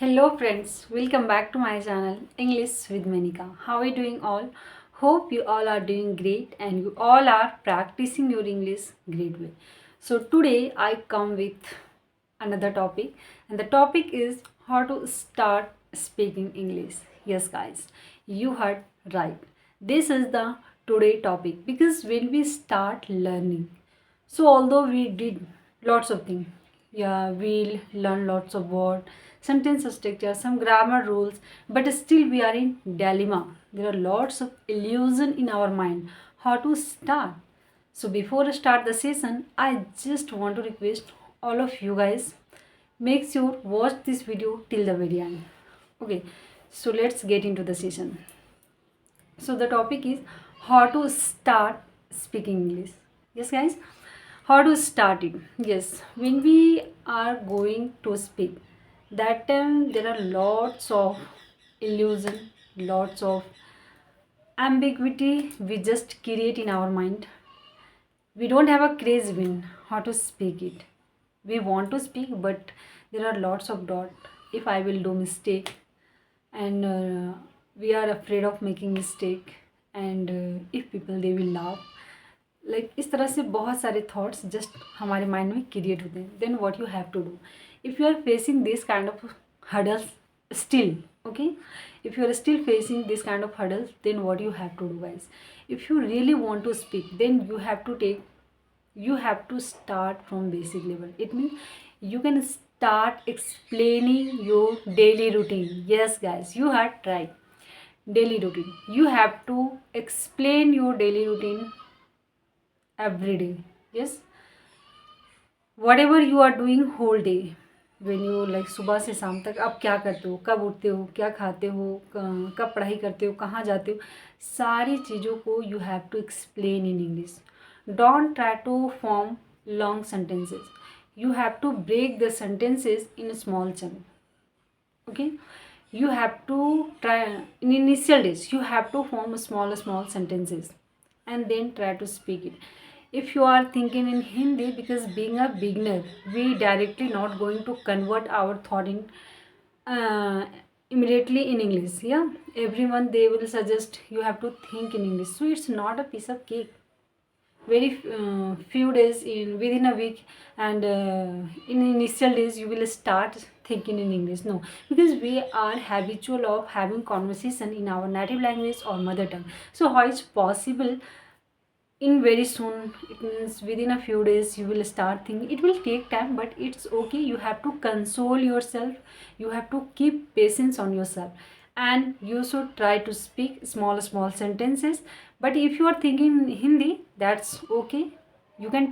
Hello friends, welcome back to my channel English with Manika. How are you doing all? Hope you all are doing great and you all are practicing your English great way. So today I come with another topic and the topic is how to start speaking English. Yes guys, you heard right. This is the today topic because when we start learning, so although we did lots of things, yeah, we'll learn lots of word, sentence structure, some grammar rules, but still we are in dilemma. There are lots of illusion in our mind. How to start? So before I start the session, I just want to request all of you guys, make sure watch this video till the very end. Okay, so let's get into the session. So the topic is how to start speaking English. Yes guys, how to start it. Yes, when we are going to speak, that time there are lots of illusion, lots of ambiguity we just create in our mind. We don't have a crazy win how to speak it. We want to speak, but there are lots of doubt. If I will do mistake, and we are afraid of making mistake, and if people they will laugh, like इस तरह से बहुत सारे thoughts just हमारे mind में create होते हैं. Then what you have to do if you are facing this kind of hurdles still, okay, if you are still facing this kind of hurdles, then what you have to do guys, if you really want to speak, then you have to start from basic level. It means you can start explaining your daily routine. Yes guys, you had right, daily routine. You have to explain your daily routine every day. Yes, whatever you are doing whole day, when you like सुबह से शाम तक आप क्या करते हो, कब उठते हो, क्या खाते हो, कब पढ़ाई करते हो, कहाँ जाते हो, सारी चीज़ों को you have to explain in English. Don't try to form long sentences. You have to break the sentences in a small chunk. Okay, you have to try in initial days. You have to form small sentences and then try to speak it. If you are thinking in Hindi, because being a beginner, we directly not going to convert our thought in uh, immediately in English. Yeah, everyone they will suggest you have to think in English. So it's not a piece of cake. Very few days in within a week, and in initial days you will start thinking in English. No, because we are habitual of having conversation in our native language or mother tongue. So how is possible in very soon? It means within a few days you will start thinking. It will take time, but it's okay. You have to console yourself, you have to keep patience on yourself, and you should try to speak small sentences. But if you are thinking Hindi, that's okay. You can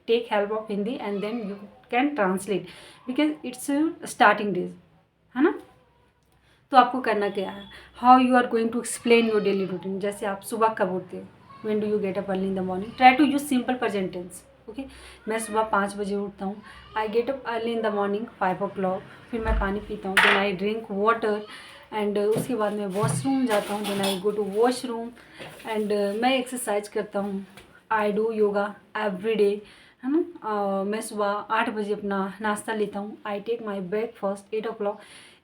take help of Hindi and then you can translate, because it's starting days, है ना. तो आपको करना क्या है, how you are going to explain your daily routine. जैसे आप सुबह कब उठते हो, when do you get up early in the morning. Try to use simple present tense. Okay, मैं सुबह 5 बजे उठता हूँ. I get up early in the morning 5 o'clock. फिर मैं पानी पीता हूँ, then I drink water, and उसके बाद मैं वॉशरूम जाता हूँ, then I go to washroom, and मैं एक्सरसाइज करता हूँ. I do yoga every day, है ना. मैं सुबह 8 बजे अपना नाश्ता लेता हूँ. I take my breakfast 8 o'clock.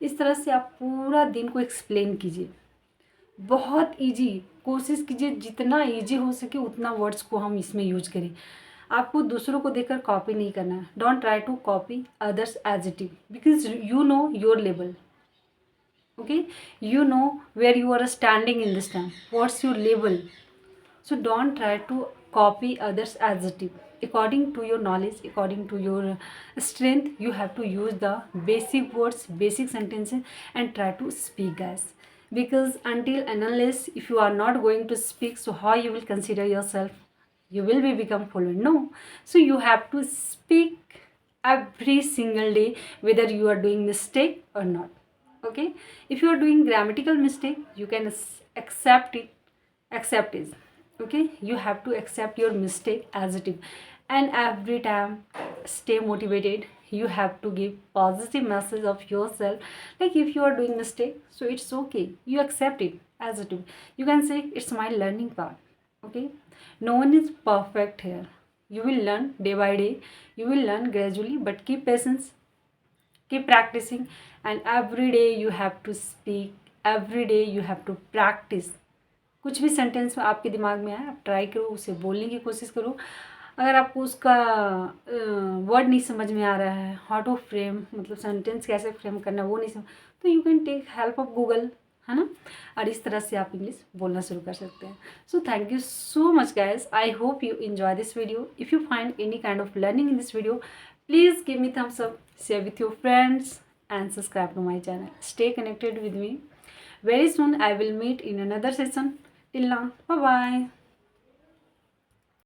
इस तरह से आप पूरा दिन को एक्सप्लेन कीजिए. बहुत इजी, कोशिश कीजिए जितना इजी हो सके उतना वर्ड्स को हम इसमें यूज करें. आपको दूसरों को देखकर कॉपी नहीं करना है. Don't try to copy others as it is, because you know your level. Okay, you know where you are standing in this time, what's your level. So don't try to copy others as it is. According to your knowledge, according to your strength, you have to use the basic words, basic sentences, and try to speak guys. Because until and unless if you are not going to speak, so how you will consider yourself, you will be become fluent? No. So you have to speak every single day, whether you are doing mistake or not. Okay, if you are doing grammatical mistake, you can accept it. Accept it. Okay, you have to accept your mistake as it is, and every time stay motivated. You have to give positive message of yourself. Like if you are doing mistake, so it's okay, you accept it as it is. You can say it's my learning part. Okay, no one is perfect here. You will learn day by day, you will learn gradually, but keep patience. keep practicing, and every day you have to speak, every day you have to practice. कुछ भी sentence में आपके दिमाग में आए आप try करो, उसे बोलने की कोशिश करो. अगर आपको उसका वर्ड नहीं समझ में आ रहा है, हाउ टू फ्रेम, मतलब सेंटेंस कैसे फ्रेम करना वो नहीं समझ, तो you can take help of Google, है ना. और इस तरह से आप इंग्लिश बोलना शुरू कर सकते हैं. So thank you so much guys. I hope you enjoy this video. If you find any kind of learning in this video, please give me thumbs up, share with your friends, and subscribe to my channel. Stay connected with me. Very soon I will meet in another session. Till now, bye bye.